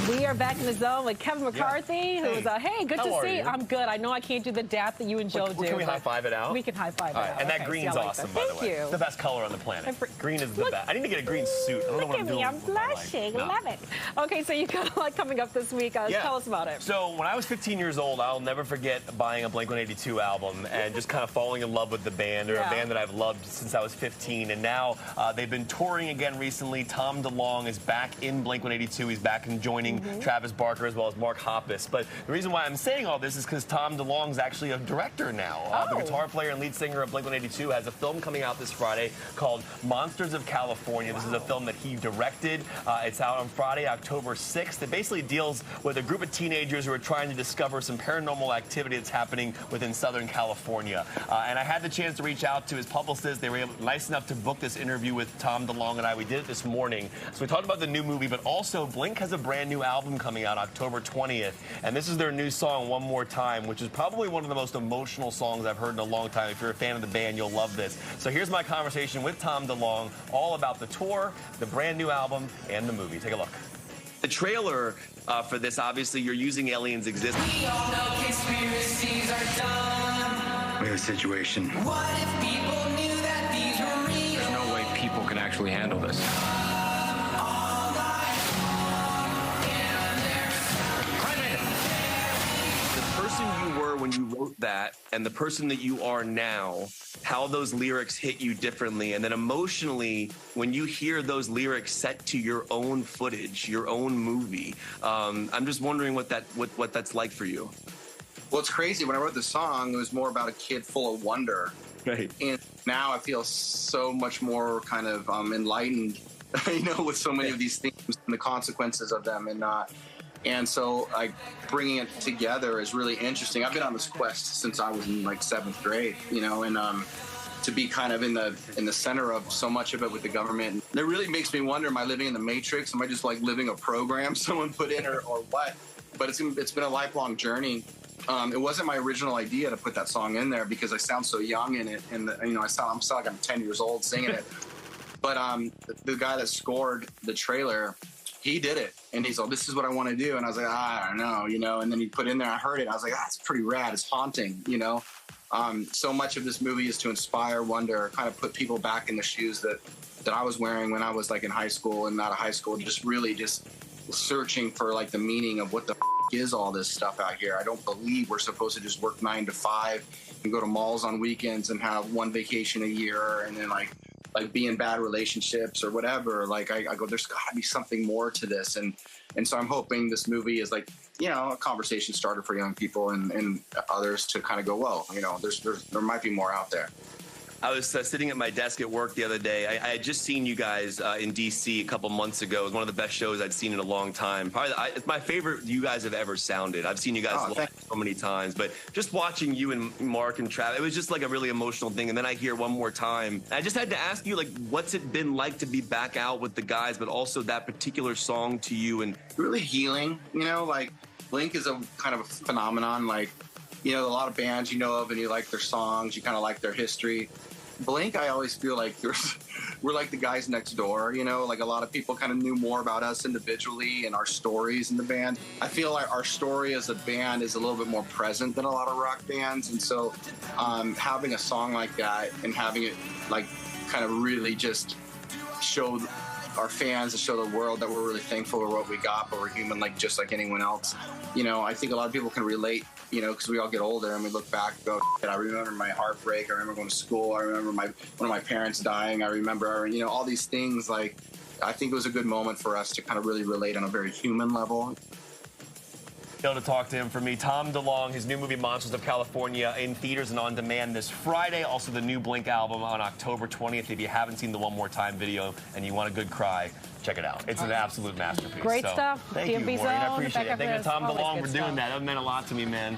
We are back in the zone with Kevin McCarthy, who's hey, good to see you. I'm good. I know I can't do the dap that you and Joe do. Can we high-five it out? We can high-five it out. And that green's awesome, by the way. Thank you. It's the best color on the planet. Green is the best. I need to get a green suit. I don't know what I'm doing. I'm blushing. Love it. Okay, so you got a lot coming up this week. Tell us about it. So when I was 15 years old, I'll never forget buying a blink-182 album and just kind of falling in love with the band, or a band that I've loved since I was 15. And now they've been touring again recently. Tom DeLonge is back in Blink-182. He's back and joining Travis Barker as well as Mark Hoppus. But the reason why I'm saying all this is because Tom DeLonge is actually a director now. The guitar player and lead singer of Blink-182 has a film coming out this Friday called Monsters of California. This is a film that he directed. It's out on Friday, October 6th. It basically deals with a group of teenagers who are trying to discover some paranormal activity that's happening within Southern California. And I had the chance to reach out to his publicist. They were nice enough to book this interview with Tom DeLonge and I. We did it this morning. So we talked about the new movie, but also Blink has a brand new album coming out October 20th. And this is their new song, One More Time, which is probably one of the most emotional songs I've heard in a long time. If you're a fan of the band, you'll love this. So here's my conversation with Tom DeLonge, all about the tour, the brand new album, and the movie. Take a look. The trailer for this, obviously, you're using Aliens Exist. We all know conspiracies are done. We have a situation. What if people knew that these were real? There's no way people can actually handle this. The person you were when you wrote that and the person that you are now, how those lyrics hit you differently, and then emotionally, when you hear those lyrics set to your own footage, your own movie, I'm just wondering what that's like for you. Well, it's crazy. When I wrote the song, it was more about a kid full of wonder. Right. And now I feel so much more kind of enlightened, you know, with so many of these themes and the consequences of them. And so, like, bringing it together is really interesting. I've been on this quest since I was in, like, 7th grade, you know, and to be kind of in the center of so much of it with the government, it really makes me wonder, am I living in the Matrix? Am I just, like, living a program someone put in or what? But it's been a lifelong journey. It wasn't my original idea to put that song in there because I sound so young in it, and you know, I'm sound like I'm 10 years old singing it. But the guy that scored the trailer, he did it, and he's like, "This is what I want to do," and I was like, "I don't know," you know. And then he put in there, I heard it, I was like, "It's pretty rad. It's haunting," you know. So much of this movie is to inspire, wonder, kind of put people back in the shoes that I was wearing when I was like in high school and out of high school, just searching for like the meaning of what the is all this stuff out here. I don't believe we're supposed to just work 9 to 5 and go to malls on weekends and have one vacation a year and then like be in bad relationships or whatever. Like I go, there's got to be something more to this, and so I'm hoping this movie is like, you know, a conversation starter for young people and others to kind of go, well, you know, there might be more out there. I was sitting at my desk at work the other day. I had just seen you guys in D.C. a couple months ago. It was one of the best shows I'd seen in a long time. Probably, it's my favorite you guys have ever sounded. I've seen you guys live so many times, but just watching you and Mark and Travis, it was just like a really emotional thing. And then I hear One More Time. I just had to ask you, like, what's it been like to be back out with the guys, but also that particular song to you? And really healing, you know, like Blink is a kind of a phenomenon. Like, you know, a lot of bands you know of and you like their songs, you kind of like their history. Blink, I always feel like we're like the guys next door, you know, like a lot of people kind of knew more about us individually and our stories in the band. I feel like our story as a band is a little bit more present than a lot of rock bands. And so having a song like that and having it like kind of really just show our fans and show the world that we're really thankful for what we got, but we're human, like just like anyone else. You know, I think a lot of people can relate, you know, because we all get older and we look back and go, I remember my heartbreak. I remember going to school. I remember one of my parents dying. I remember, you know, all these things. Like, I think it was a good moment for us to kind of really relate on a very human level. Able to talk to him for me. Tom DeLonge, his new movie Monsters of California in theaters and on demand this Friday. Also the new Blink album on October 20th. If you haven't seen the One More Time video and you want a good cry, check it out. It's an absolute masterpiece. Great stuff. Thank you, DMV Maureen. I Zone, appreciate it. Thank you to Tom DeLonge for doing stuff. that. That meant a lot to me, man.